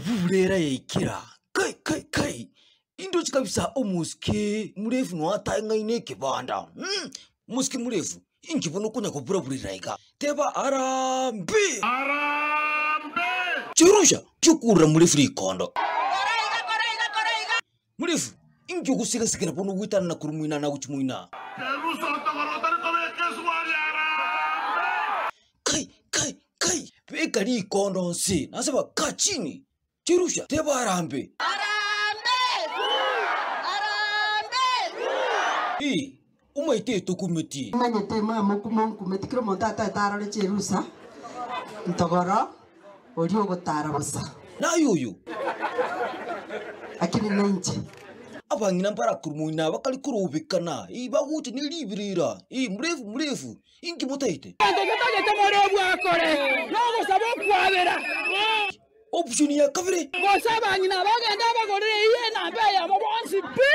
Vuvulera yekira kai indochi kabisa omuske murefu nwataingaine kibanda muske murefu injibono kunya kupuravuliraika teva arambe chirusha chukura murefu ikondo murefu injo kusigasikira pono witana na kurumuina na kuchumuina kai pekali ikondo nsi nasaba kachini chirusha teva arambe umaite tokumeti manyete mama kumeti kiro montata tarare cherusa ntogoro ori ogotara basa na yoyo akini nanchi abangina mpara kurumuina bakali kurubikana baguti ni libirira murefu inki mutaite ndegetaje morebu akore no sabo kwabera option ya kabire gosaba nyina bagenda bagore iye na beya mo bonsi bi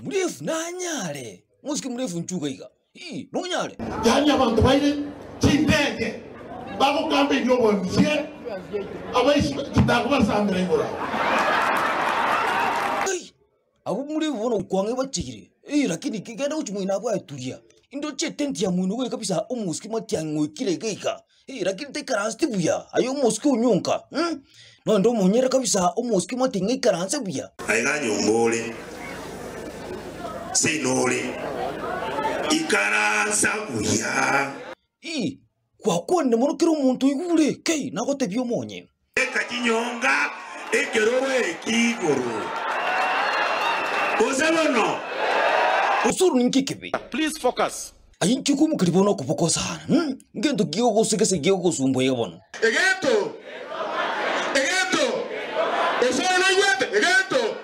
murefu na nyare muski murefu nchugaika no nyare yanya abantu baire chindege bako kambe nyobo msie abaisi kitakuba sandra ngora abu murefu bono kwange bachigire lakini kigenda uchumuina abo atulia indo chetenti ya muno we kabisa omuski matyango kiregeka lakini tekaranste buya ayo muski unyonka no ndo monyera kabisa omuski matinga ikaranse buya aiganyo ngole sinole ikaransa buya kwa kwone mono kiro muntu igure kei nagote byo monye eka kinyonga ekerowe kigoro osabono usuru ninkikebe please focus ayinchuku mukribono kupokosana ngendo giyogo segese giyogo sumbo yebono egento osoro yete egento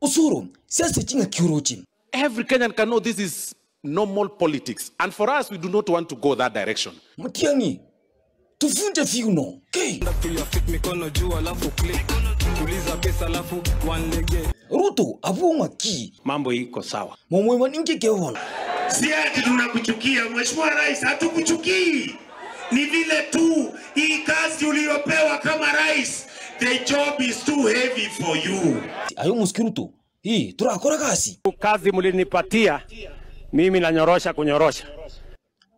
usuru sasa chinga kiurochi every Kenyan can know this is normal politics, and for us we do not want to go that direction. mutiangi tufunje fiuno kei Ruto abunga ki Mambo iko sawa. momwe ninkikebona si ati tunakuchukia mheshimiwa rais, hatukuchukii, ni vile tu hii kazi uliyopewa kama rais, the job is too heavy for you. ayo muskiruto turakora kasi Kazi mlinipatia mimi nanyorosha kunyorosha.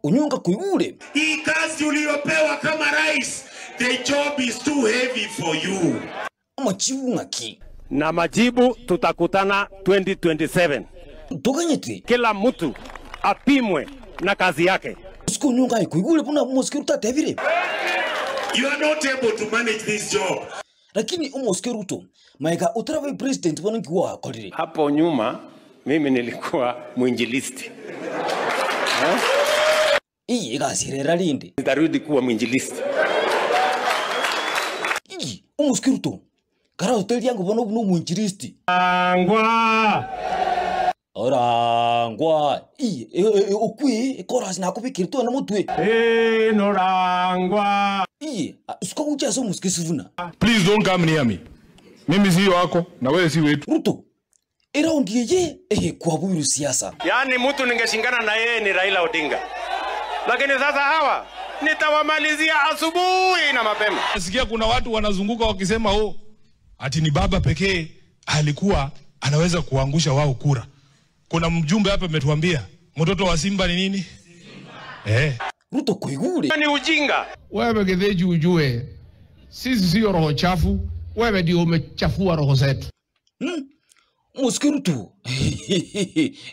unyonga kuigure Hii kazi uliyopewa kama rais, the job is too heavy for you. amachiunga ki Na majibu tutakutana 2027. toganyete Kila mtu apimwe na kazi yake. usko nyonga kuigure puna muskiruto tevire You are not able to manage this job. lakini umuskiruto maiga utrave president bwana kiwa kolire Hapo nyuma mimi nilikuwa mwinjilisti. gasirera linde Nitarudi kuwa mwinjilisti. umuskiruto kara hotel yangu bwana ubu mwinjilisti orangwa okwe koras na kubikirito na mutwe Norangwa. usko ujaso muskisivuna Please don't come near me. Mimi si wako na wewe si wetu. Ruto raundi ye kwa buyu siasa Yaani mtu ningeshingana na yeye ni Raila Odinga. Lakini sasa hawa nitawamalizia asubuhi na mapema. Nasikia kuna watu wanazunguka wakisema ati ni baba pekee alikuwa anaweza kuangusha wao kura. Kuna mjumbe hapa ametuambia mtoto wa Simba ni nini? Ruto kuigure Ni ujinga. Wewe Githinji ujue sisi sio roho chafu, wewe ndio umechafua roho zetu. muskiruto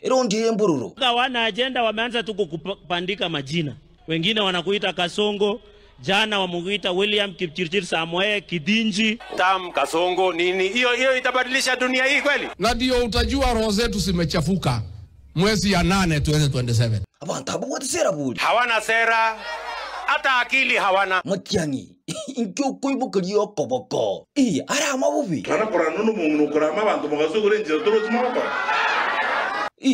raundi ye mbororo Wana agenda wameanza tu kupandika majina. Wengine wanakuita Kasongo, jana wamuita William Kipchirchir Samoei Kidinji. Tam Kasongo nini? Hiyo itabadilisha dunia hii kweli? Na ndio utajua roho zetu zimechafuka mwezi ya 8 2027. abantu abo watsera buli Hawana sera, hata akili hawana. matiangi inkyo koibukaliyo koboko ara mabubi kana korano no muntu korama abantu bagasugura injira toro zimako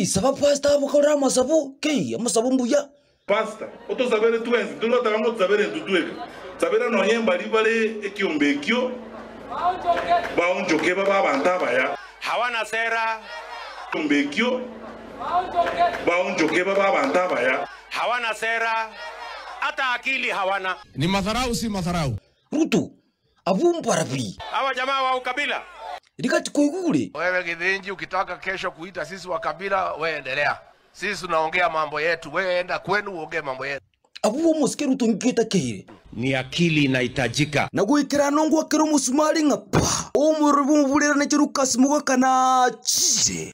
saba pasta abukora masabo kei amasabo mbuya pasta otozabere twenzi tulota bango tuzabere ntutweka zabera no yemba libale ekiombe ekyo baunjoke baba abantu abaya Hawana sera, ekiombe ekyo baunjoke baba abantu abaya hawana sera, hata akili hawana. Ni madharau si madharau. Ruto abumparapi Hawa jamaa wa ukabila. Rikati koigule. Wewe Githinji ukitaka kesho kuita sisi wa kabila, wewe endelea. Sisi tunaongea mambo yetu, wewe enda kwenu uongee mambo yetu. Abuwo musikeru tungita keire. Ni akili inahitajika. Na guikira nongo akero musumari ngapa. Omurbu mubulera na chirukas mugakana chire.